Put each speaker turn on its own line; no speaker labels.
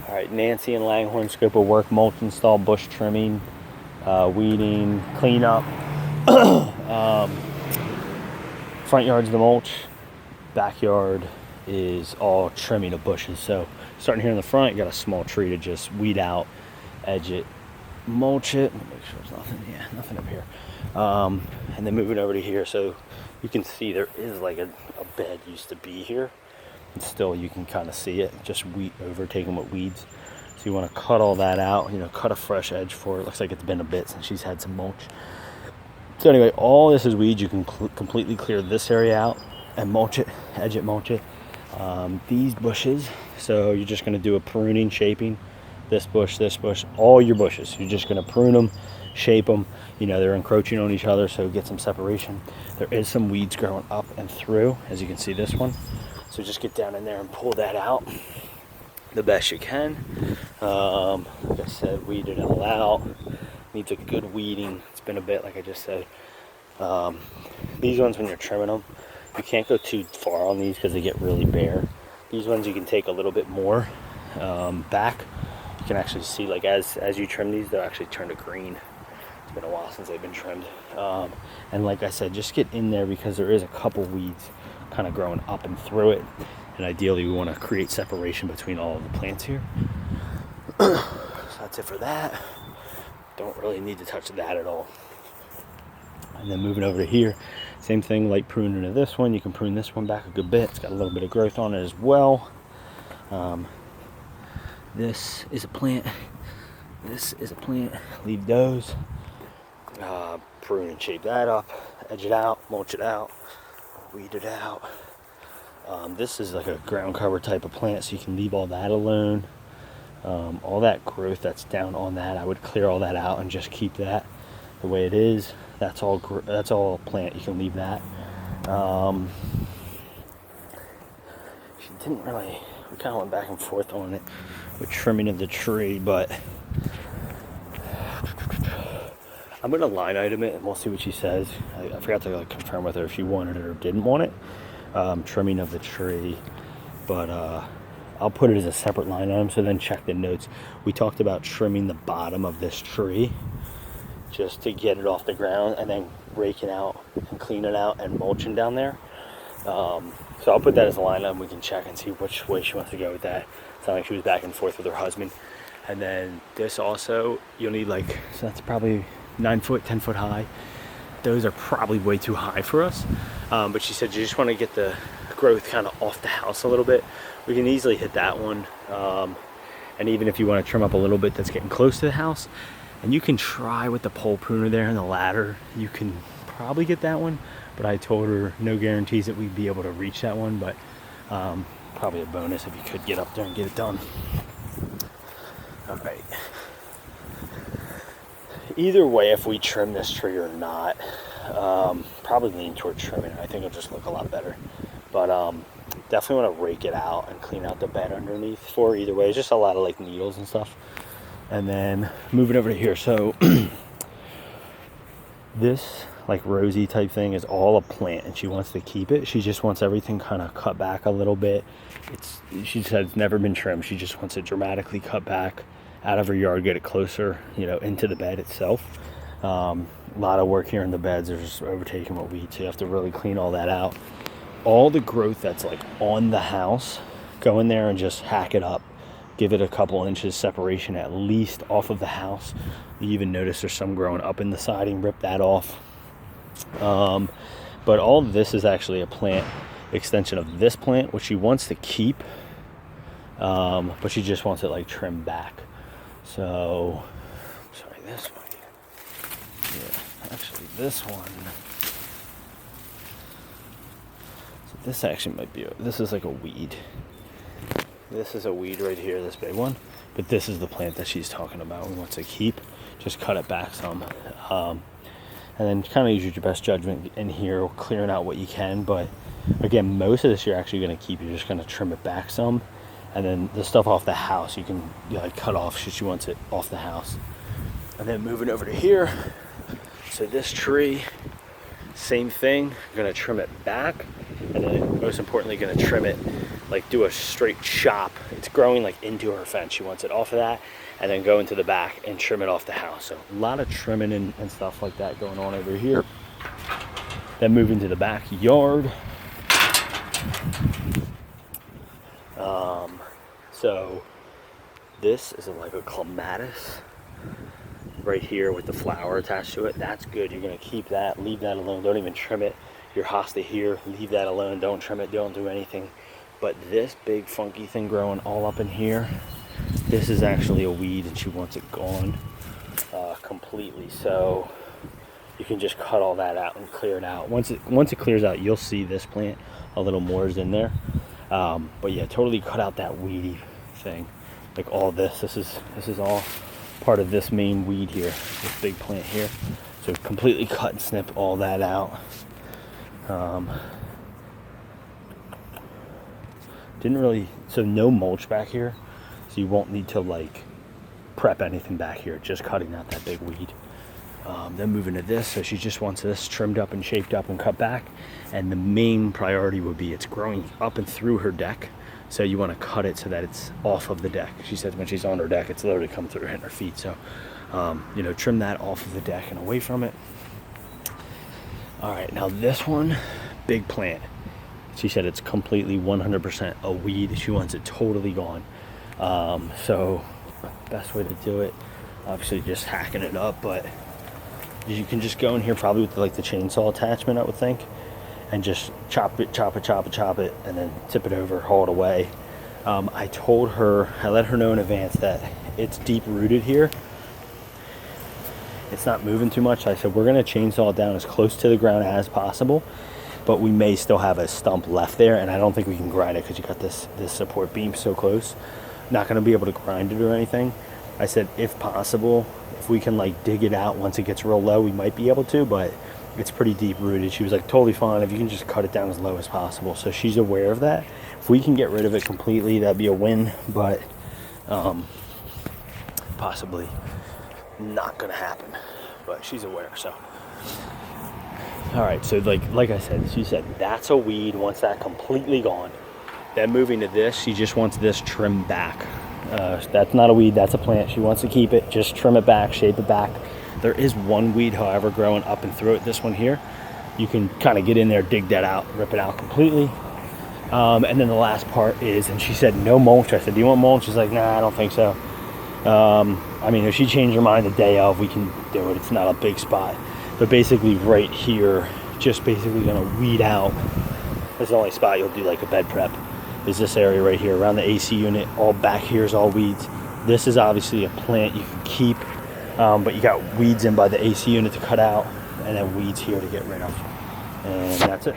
All right, Nancy and Langhorne scope of work: mulch install, bush trimming, weeding, cleanup. Front yard's the mulch, backyard is all trimming of bushes. So starting here in the front, you got a small tree to just weed out, edge it, mulch it, make sure there's nothing up here. And then moving over to here, so you can see there is like a bed used to be here, and still you can kind of see it, just overtaken with weeds. So you want to cut all that out, cut a fresh edge for it. Looks like it's been a bit since she's had some mulch. So anyway, all this is weeds. You can completely clear this area out and mulch it, edge it, mulch it. These bushes, so you're just going to do a pruning, shaping. This bush, all your bushes. You're just going to prune them, shape them. They're encroaching on each other, so get some separation. There is some weeds growing up and through, as you can see this one. So just get down in there and pull that out the best you can. Like I said, weed it all out. Needs a good weeding. It's been a bit, like I just said. These ones, when you're trimming them, you can't go too far on these because they get really bare. These ones you can take a little bit more back. You can actually see, like, as you trim these, they'll actually turn to green. It's been a while since they've been trimmed. And like I said, just get in there because there is a couple weeds kind of growing up and through it. And ideally we want to create separation between all of the plants here. So that's it for that. Don't really need to touch that at all. And then moving over to here, same thing, light pruning to this one. You can prune this one back a good bit. It's got a little bit of growth on it as well. This is a plant. This is a plant. Leave those. Prune and shape that up. Edge it out. Mulch it out. Weed it out. This is like a ground cover type of plant, so you can leave all that alone. All that growth that's down on that, I would clear all that out and just keep that the way it is. That's all plant. You can leave that. She didn't really. We kind of went back and forth on it with trimming of the tree, but I'm gonna line item it and we'll see what she says. I forgot to confirm with her if she wanted it or didn't want it. Trimming of the tree, but I'll put it as a separate line item, so then check the notes. We talked about trimming the bottom of this tree just to get it off the ground, and then raking out and cleaning out and mulching down there. So I'll put that as a line item. We can check and see which way she wants to go with that. It's not like she was back and forth with her husband. And then this also, you'll need so that's probably 9 foot, 10 foot high. Those are probably way too high for us. But she said you just want to get the growth kind of off the house a little bit. We can easily hit that one. And even if you want to trim up a little bit that's getting close to the house, and you can try with the pole pruner there and the ladder, you can probably get that one. But I told her no guarantees that we'd be able to reach that one, but probably a bonus if you could get up there and get it done. All right. Either way, if we trim this tree or not, probably lean toward trimming it. I think it'll just look a lot better. But definitely want to rake it out and clean out the bed underneath for either way. It's just a lot of needles and stuff. And then moving over to here. So this rosy type thing is all a plant, and she wants to keep it. She just wants everything kind of cut back a little bit. She said it's never been trimmed. She just wants it dramatically cut back out of her yard, get it closer, into the bed itself. A lot of work here in the beds. They're just overtaken with weeds, so you have to really clean all that out. All the growth that's on the house, go in there and just hack it up. Give it a couple inches separation at least off of the house. You even notice there's some growing up in the siding. Rip that off. But all of this is actually a plant extension of this plant, which she wants to keep, but she just wants it trimmed back. So, sorry, this one here. Yeah, actually this one. So this actually might be, this is like a weed. This is a weed right here, this big one. But this is the plant that she's talking about. We want to keep. Just cut it back some. And then kind of use your best judgment in here, clearing out what you can. But again, most of this you're actually going to keep. You're just going to trim it back some. And then the stuff off the house, you can cut off. She wants it off the house. And then moving over to here. So this tree, same thing. Going to trim it back. And then most importantly, going to trim it like do a straight chop. It's growing like into her fence. She wants it off of that and then go into the back and trim it off the house. So a lot of trimming and stuff like that going on over here. Then moving to the backyard. So this is like a clematis right here with the flower attached to it. That's good. You're gonna keep that, leave that alone. Don't even trim it. Your hosta here, leave that alone. Don't trim it, don't do anything. But this big funky thing growing all up in here, this is actually a weed and she wants it gone completely. So you can just cut all that out and clear it out. Once it clears out, you'll see this plant a little more is in there. But yeah, totally cut out that weedy thing. Like all this is all part of this main weed here, this big plant here. So completely cut and snip all that out. So no mulch back here, so you won't need to like prep anything back here, just cutting out that big weed. Then moving to this, so she just wants this trimmed up and shaped up and cut back. And the main priority would be it's growing up and through her deck, so you want to cut it so that it's off of the deck. She says when she's on her deck, it's literally come through hitting her feet. So you know, trim that off of the deck and away from it. All right, now this one, big plant. She said it's completely 100% a weed. She wants it totally gone. So best way to do it, obviously just hacking it up, but you can just go in here probably with like the chainsaw attachment, I would think, and just chop it, and then tip it over, haul it away. I told her, I let her know in advance that it's deep rooted here. It's not moving too much. I said we're gonna chainsaw it down as close to the ground as possible, but we may still have a stump left there, and I don't think we can grind it because you got this support beam so close. Not gonna be able to grind it or anything. I said if possible, if we can like dig it out once it gets real low, we might be able to, but it's pretty deep rooted. She was like totally fine if you can just cut it down as low as possible. So she's aware of that. If we can get rid of it completely, that'd be a win, but possibly not gonna happen, but she's aware. So all right, so like I said, she said that's a weed, wants that completely gone. Then moving to this, she just wants this trimmed back. That's not a weed, that's a plant. She wants to keep it, just trim it back, shape it back. There is one weed, however, growing up and through it, this one here. You can kind of get in there, dig that out, rip it out completely. And then the last part is, and she said no mulch. I said, do you want mulch? She's like, nah, I don't think so. I mean, if she changed her mind the day of, we can do it. It's not a big spot. But basically right here, just basically gonna weed out. This is the only spot you'll do like a bed prep, is this area right here around the AC unit. All back here is all weeds. This is obviously a plant you can keep, but you got weeds in by the AC unit to cut out, and then weeds here to get rid of. And that's it.